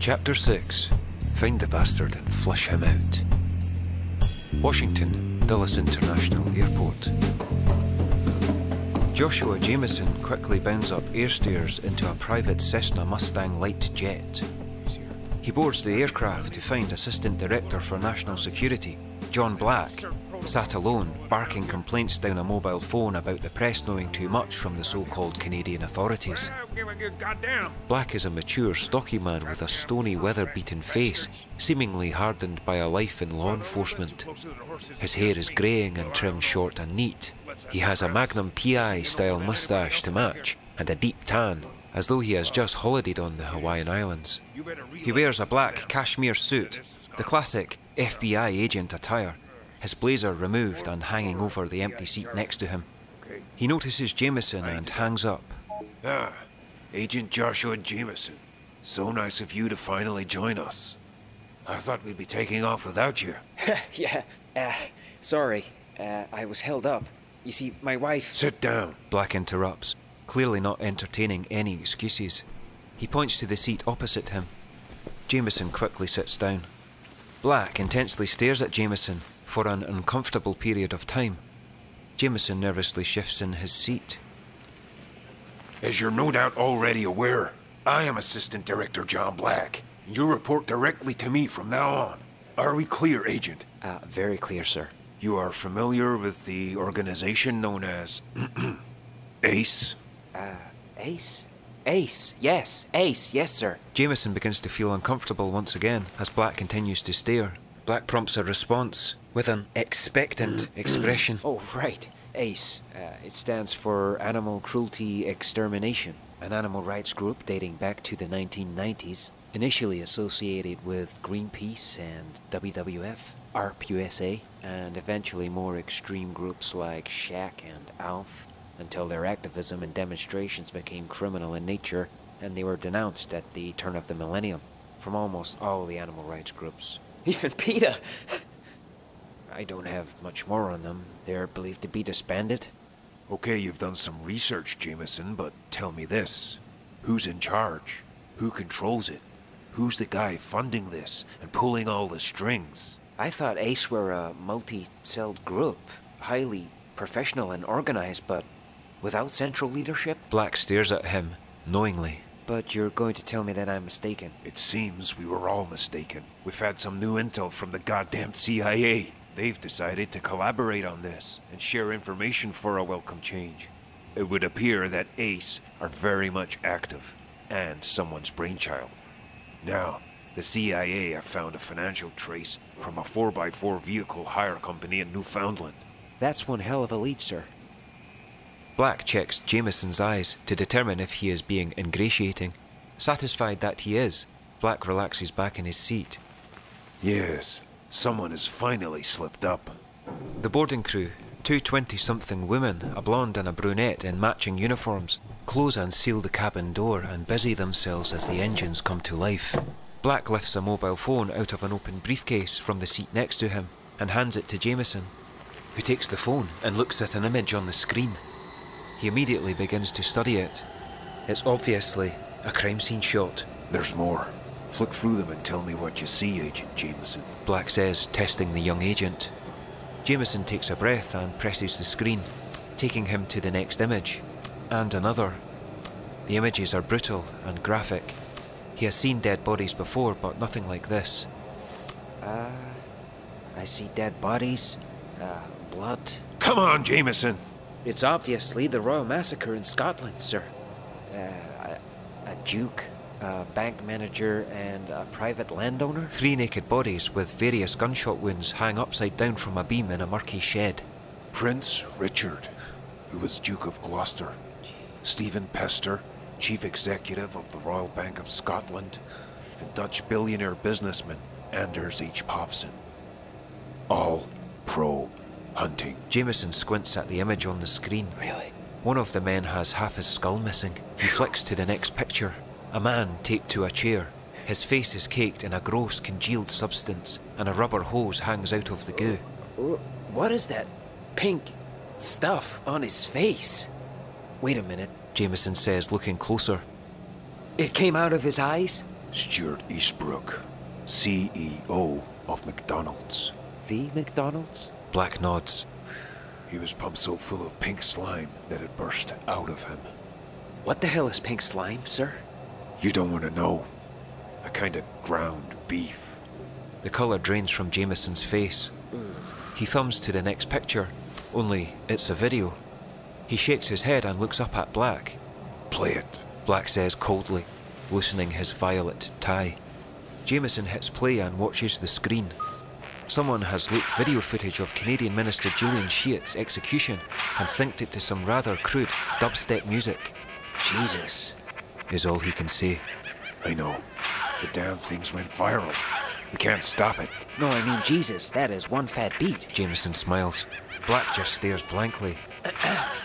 Chapter 6. Find the bastard and flush him out. Washington, Dulles International Airport. Joshua Jameson quickly bounds up air stairs into a private Cessna Mustang light jet. He boards the aircraft to find Assistant Director for National Security, John Black, sat alone, barking complaints down a mobile phone about the press knowing too much from the so-called Canadian authorities. Black is a mature, stocky man with a stony, weather-beaten face, seemingly hardened by a life in law enforcement. His hair is greying and trimmed short and neat. He has a Magnum PI-style moustache to match, and a deep tan, as though he has just holidayed on the Hawaiian Islands. He wears a black cashmere suit, the classic FBI agent attire, his blazer removed and hanging over the empty seat next to him. He notices Jameson and hangs up. Ah, Agent Joshua Jameson. So nice of you to finally join us. I thought we'd be taking off without you. Yeah, sorry. I was held up. You see, my wife... Sit down. Black interrupts, clearly not entertaining any excuses. He points to the seat opposite him. Jameson quickly sits down. Black intensely stares at Jameson for an uncomfortable period of time. Jameson nervously shifts in his seat. As you're no doubt already aware, I am Assistant Director John Black. You report directly to me from now on. Are we clear, Agent? Very clear, sir. You are familiar with the organization known as... Ace? Ace? Ace, yes, sir. Jameson begins to feel uncomfortable once again as Black continues to stare. Black prompts a response with an expectant expression. Oh, right. ACE. It stands for Animal Cruelty Extermination, an animal rights group dating back to the 1990s, initially associated with Greenpeace and WWF, ARP USA, and eventually more extreme groups like SHAC and ALF, until their activism and demonstrations became criminal in nature, and they were denounced at the turn of the millennium from almost all the animal rights groups. Even PETA! I don't have much more on them. They're believed to be disbanded. Okay, you've done some research, Jameson, but tell me this. Who's in charge? Who controls it? Who's the guy funding this and pulling all the strings? I thought ACE were a multi-celled group, highly professional and organized, but without central leadership? Black stares at him, knowingly. But you're going to tell me that I'm mistaken. It seems we were all mistaken. We've had some new intel from the goddamn CIA. They've decided to collaborate on this and share information for a welcome change. It would appear that ACE are very much active and someone's brainchild. Now, the CIA have found a financial trace from a 4x4 vehicle hire company in Newfoundland. That's one hell of a lead, sir. Black checks Jameson's eyes to determine if he is being ingratiating. Satisfied that he is, Black relaxes back in his seat. Yes, someone has finally slipped up. The boarding crew, two 20-something women, a blonde and a brunette in matching uniforms, close and seal the cabin door and busy themselves as the engines come to life. Black lifts a mobile phone out of an open briefcase from the seat next to him and hands it to Jameson, who takes the phone and looks at an image on the screen. He immediately begins to study it. It's obviously a crime scene shot. There's more. Flick through them and tell me what you see, Agent Jameson. Black says, testing the young agent. Jameson takes a breath and presses the screen, taking him to the next image. And another. The images are brutal and graphic. He has seen dead bodies before, but nothing like this. I see dead bodies, blood. Come on, Jameson! It's obviously the Royal Massacre in Scotland, sir. A duke, a bank manager, and a private landowner? 3 naked bodies with various gunshot wounds hang upside down from a beam in a murky shed. Prince Richard, who was Duke of Gloucester. Stephen Pester, Chief Executive of the Royal Bank of Scotland. And Dutch billionaire businessman Anders H. Pavson. All pro-hunting. Jameson squints at the image on the screen. Really? One of the men has half his skull missing. He flicks to the next picture. A man taped to a chair. His face is caked in a gross congealed substance, and a rubber hose hangs out of the goo. What is that pink stuff on his face? Wait a minute, Jameson says, looking closer. It came out of his eyes? Stuart Eastbrook, CEO of McDonald's. The McDonald's? Black nods. He was pumped so full of pink slime that it burst out of him. What the hell is pink slime, sir? You don't want to know. A kind of ground beef. The colour drains from Jameson's face. He thumbs to the next picture, only it's a video. He shakes his head and looks up at Black. Play it. Black says coldly, loosening his violet tie. Jameson hits play and watches the screen. Someone has looped video footage of Canadian Minister Julian Sheehat's execution and synced it to some rather crude dubstep music. Jesus, is all he can say. I know. The damn things went viral. We can't stop it. No, I mean Jesus, that is one fat beat. Jameson smiles. Black just stares blankly.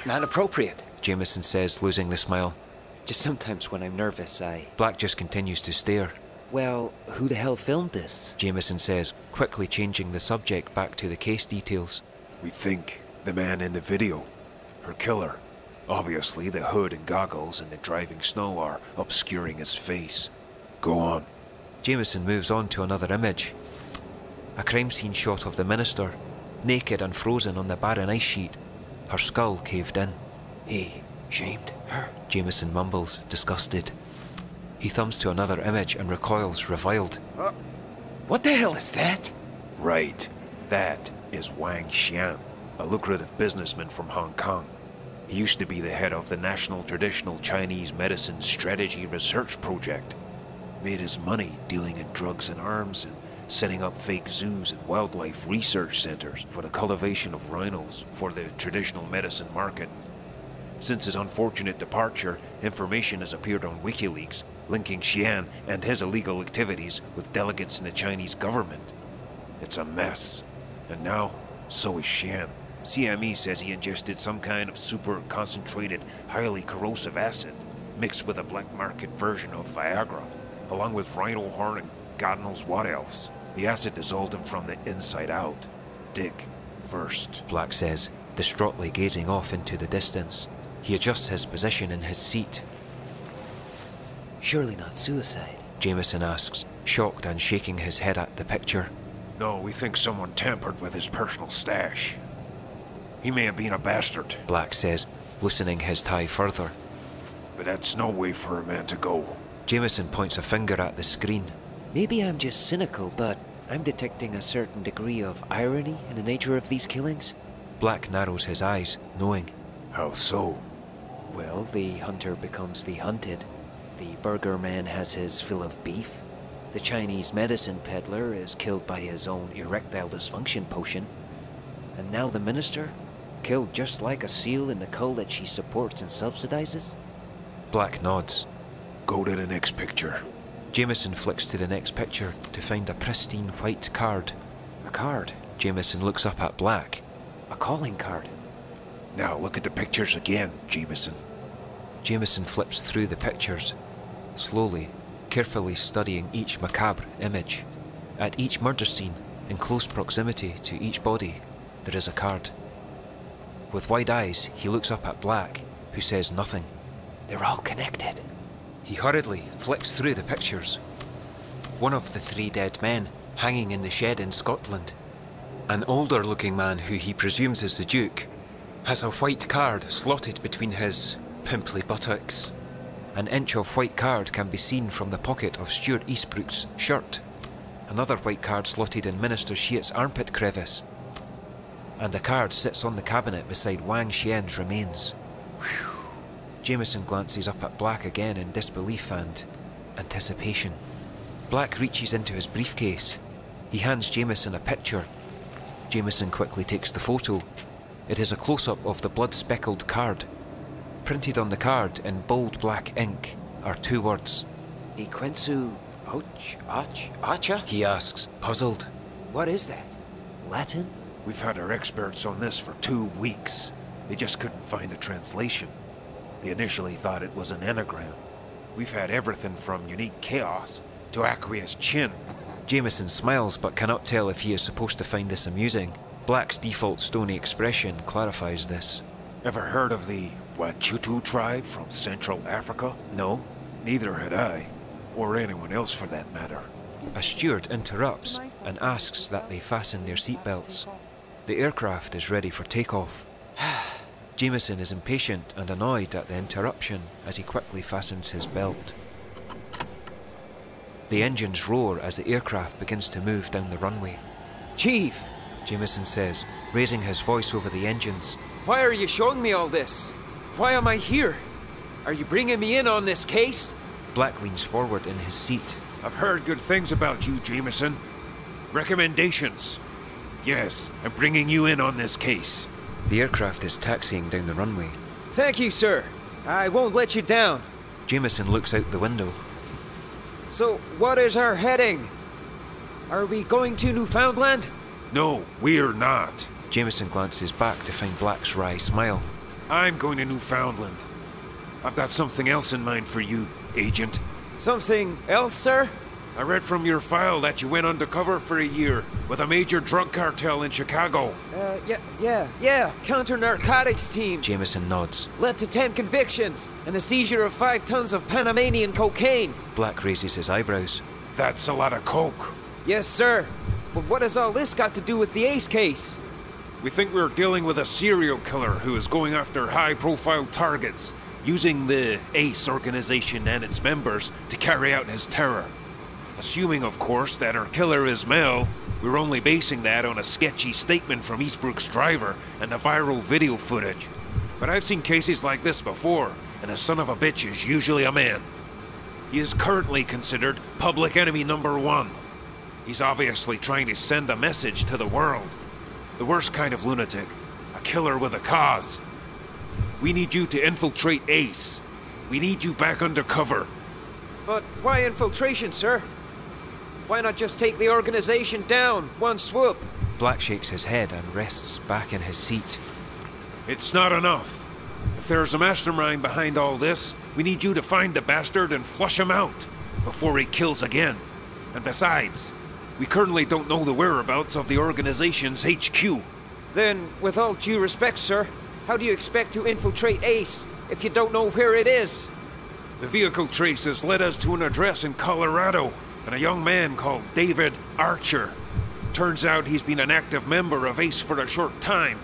Not appropriate. Jameson says, losing the smile. Just sometimes when I'm nervous, Black just continues to stare. Well, who the hell filmed this? Jameson says, quickly changing the subject back to the case details. We think the man in the video, her killer. Obviously, the hood and goggles and the driving snow are obscuring his face. Go on. Jameson moves on to another image. A crime scene shot of the minister, naked and frozen on the barren ice sheet, her skull caved in. He shamed her? Jameson mumbles, disgusted. He thumbs to another image and recoils, reviled. What the hell is that? Right. That is Wang Xian, a lucrative businessman from Hong Kong. He used to be the head of the National Traditional Chinese Medicine Strategy Research Project. Made his money dealing in drugs and arms and setting up fake zoos and wildlife research centers for the cultivation of rhinos for the traditional medicine market. Since his unfortunate departure, information has appeared on WikiLeaks linking Xian and his illegal activities with delegates in the Chinese government. It's a mess. And now, so is Xian. CME says he ingested some kind of super concentrated, highly corrosive acid mixed with a black market version of Viagra, along with rhino horn and God knows what else. The acid dissolved him from the inside out. Dick first. Black says, distraughtly gazing off into the distance. He adjusts his position in his seat. Surely not suicide? Jameson asks, shocked and shaking his head at the picture. No, we think someone tampered with his personal stash. He may have been a bastard. Black says, loosening his tie further. But that's no way for a man to go. Jameson points a finger at the screen. Maybe I'm just cynical, but I'm detecting a certain degree of irony in the nature of these killings. Black narrows his eyes, knowing. How so? Well, the hunter becomes the hunted. The burger man has his fill of beef. The Chinese medicine peddler is killed by his own erectile dysfunction potion. And now the minister? Killed just like a seal in the cult that she supports and subsidizes? Black nods. Go to the next picture. Jameson flicks to the next picture to find a pristine white card. A card? Jameson looks up at Black. A calling card. Now look at the pictures again, Jameson. Jameson flips through the pictures, slowly, carefully studying each macabre image. At each murder scene, in close proximity to each body, there is a card. With wide eyes, he looks up at Black, who says nothing. They're all connected. He hurriedly flicks through the pictures. One of the 3 dead men hanging in the shed in Scotland. An older-looking man who he presumes is the Duke has a white card slotted between his pimply buttocks. An inch of white card can be seen from the pocket of Stuart Eastbrook's shirt. Another white card slotted in Minister Sheehat's armpit crevice. And a card sits on the cabinet beside Wang Xian's remains. Whew. Jameson glances up at Black again in disbelief and anticipation. Black reaches into his briefcase. He hands Jameson a picture. Jameson quickly takes the photo. It is a close-up of the blood-speckled card. Printed on the card in bold black ink are 2 words. Iquensu Acha? He asks, puzzled. What is that? Latin? We've had our experts on this for 2 weeks. They just couldn't find the translation. They initially thought it was an anagram. We've had everything from unique chaos to aqueous chin. Jameson smiles but cannot tell if he is supposed to find this amusing. Black's default stony expression clarifies this. Ever heard of the Wachutu tribe from Central Africa? No. Neither had I. or anyone else for that matter. A steward interrupts and asks that they fasten their seatbelts. The aircraft is ready for takeoff. Jameson is impatient and annoyed at the interruption as he quickly fastens his belt. The engines roar as the aircraft begins to move down the runway. Chief, Jameson says, raising his voice over the engines. why are you showing me all this? Why am I here? Are you bringing me in on this case? Black leans forward in his seat. I've heard good things about you, Jameson. Recommendations. Yes, I'm bringing you in on this case. The aircraft is taxiing down the runway. Thank you, sir. I won't let you down. Jameson looks out the window. So, what is our heading? Are we going to Newfoundland? No, we're not. Jameson glances back to find Black's wry smile. I'm going to Newfoundland. I've got something else in mind for you, Agent. Something else, sir? I read from your file that you went undercover for a year with a major drug cartel in Chicago. Yeah. Counter-narcotics team. Jameson nods. Led to 10 convictions and the seizure of 5 tons of Panamanian cocaine. Black raises his eyebrows. That's a lot of coke. Yes, sir. But what has all this got to do with the Ace case? We think we're dealing with a serial killer who is going after high-profile targets, using the Ace organization and its members to carry out his terror. Assuming, of course, that our killer is Mel, we're only basing that on a sketchy statement from Eastbrook's driver and the viral video footage. But I've seen cases like this before, and a son of a bitch is usually a man. He is currently considered public enemy #1. He's obviously trying to send a message to the world. The worst kind of lunatic. A killer with a cause. We need you to infiltrate Ace. We need you back undercover. But why infiltration, sir? Why not just take the organization down, one swoop? Black shakes his head and rests back in his seat. It's not enough. If there's a mastermind behind all this, we need you to find the bastard and flush him out before he kills again. And besides, we currently don't know the whereabouts of the organization's HQ. Then, with all due respect, sir, how do you expect to infiltrate Ace if you don't know where it is? The vehicle traces led us to an address in Colorado and a young man called David Archer. Turns out he's been an active member of Ace for a short time.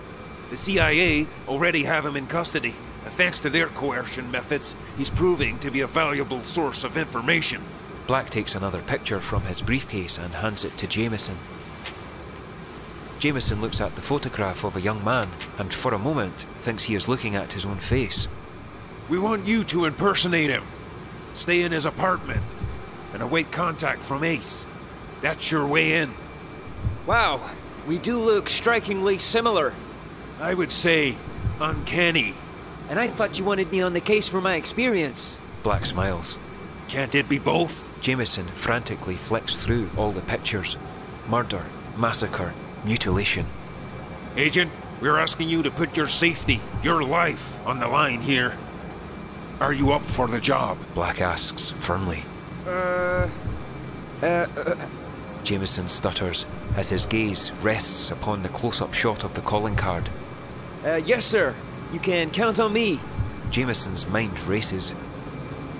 The CIA already have him in custody, and thanks to their coercion methods, he's proving to be a valuable source of information. Black takes another picture from his briefcase and hands it to Jameson. Jameson looks at the photograph of a young man and for a moment thinks he is looking at his own face. We want you to impersonate him. Stay in his apartment and await contact from Ace. That's your way in. Wow, we do look strikingly similar. I would say uncanny. And I thought you wanted me on the case for my experience. Black smiles. Can't it be both? Jameson frantically flicks through all the pictures. Murder, massacre, mutilation. Agent, we're asking you to put your safety, your life, on the line here. Are you up for the job? Black asks firmly. Jameson stutters as his gaze rests upon the close-up shot of the calling card. Yes, sir. You can count on me. Jameson's mind races.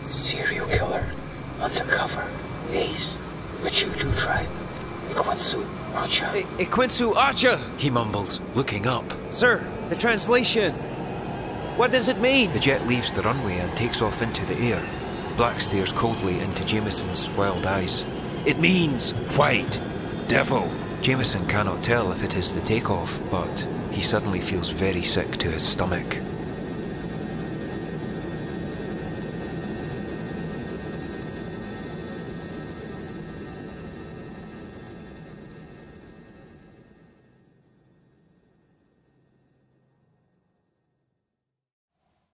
Serial killer. Undercover. Ace. Wichudu tribe. Ikwatsu Acha. Ikwatsu Acha! He mumbles, looking up. Sir, the translation. What does it mean? The jet leaves the runway and takes off into the air. Black stares coldly into Jameson's wild eyes. It means white devil. Jameson cannot tell if it is the takeoff, but he suddenly feels very sick to his stomach.